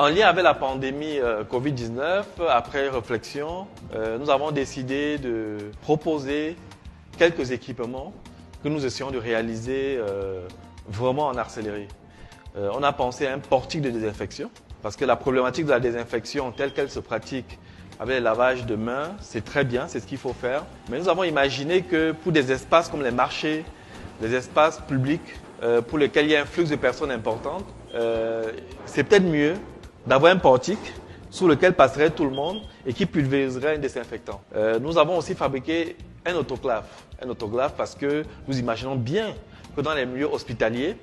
En lien avec la pandémie Covid-19, après réflexion, nous avons décidé de proposer quelques équipements que nous essayons de réaliser vraiment en accéléré. On a pensé à un portique de désinfection, parce que la problématique de la désinfection telle qu'elle se pratique avec le lavage de mains, c'est très bien, c'est ce qu'il faut faire. Mais nous avons imaginé que pour des espaces comme les marchés, les espaces publics, pour lesquels il y a un flux de personnes importantes, c'est peut-être mieux d'avoir un portique sous lequel passerait tout le monde et qui pulvériserait un désinfectant. Nous avons aussi fabriqué un autoclave. Un autoclave parce que nous imaginons bien que dans les milieux hospitaliers,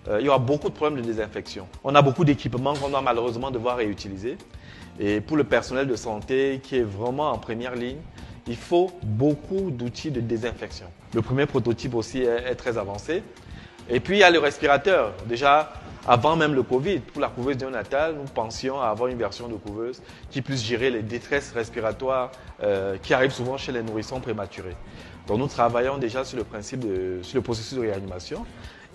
il y aura beaucoup de problèmes de désinfection. On a beaucoup d'équipements qu'on doit malheureusement devoir réutiliser. Et pour le personnel de santé qui est vraiment en première ligne, il faut beaucoup d'outils de désinfection. Le premier prototype aussi est très avancé. Et puis il y a le respirateur. Déjà, avant même le Covid, pour la couveuse néonatale, nous pensions à avoir une version de couveuse qui puisse gérer les détresses respiratoires qui arrivent souvent chez les nourrissons prématurés. Donc nous travaillons déjà sur le sur le processus de réanimation.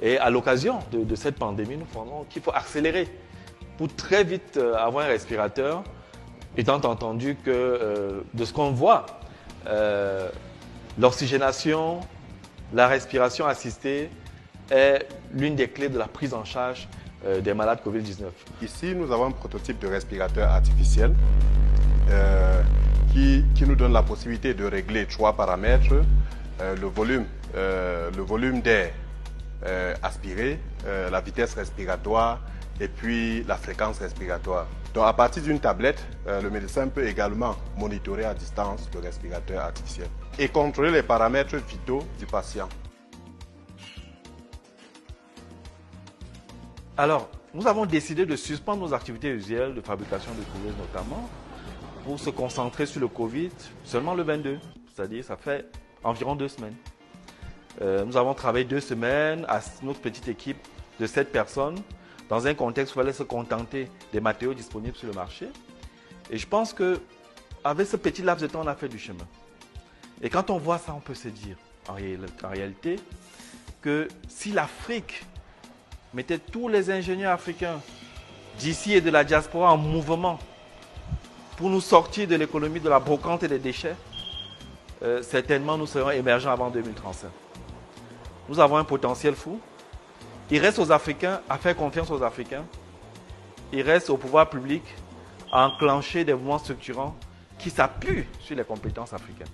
Et à l'occasion de cette pandémie, nous pensons qu'il faut accélérer pour très vite avoir un respirateur, étant entendu que de ce qu'on voit, l'oxygénation, la respiration assistée est l'une des clés de la prise en charge des malades Covid-19. Ici, nous avons un prototype de respirateur artificiel qui nous donne la possibilité de régler 3 paramètres, le volume d'air aspiré, la vitesse respiratoire et puis la fréquence respiratoire. Donc à partir d'une tablette, le médecin peut également monitorer à distance le respirateur artificiel et contrôler les paramètres vitaux du patient. Alors, nous avons décidé de suspendre nos activités usuelles de fabrication de couveuses notamment pour se concentrer sur le Covid seulement le 22, c'est-à-dire ça fait environ 2 semaines. Nous avons travaillé 2 semaines à notre petite équipe de 7 personnes dans un contexte où il fallait se contenter des matériaux disponibles sur le marché. Et je pense qu'avec ce petit laps de temps, on a fait du chemin. Et quand on voit ça, on peut se dire en réalité que si l'Afrique mettait tous les ingénieurs africains d'ici et de la diaspora en mouvement pour nous sortir de l'économie de la brocante et des déchets, certainement nous serons émergents avant 2035. Nous avons un potentiel fou. Il reste aux Africains à faire confiance aux Africains. Il reste au pouvoir public à enclencher des mouvements structurants qui s'appuient sur les compétences africaines.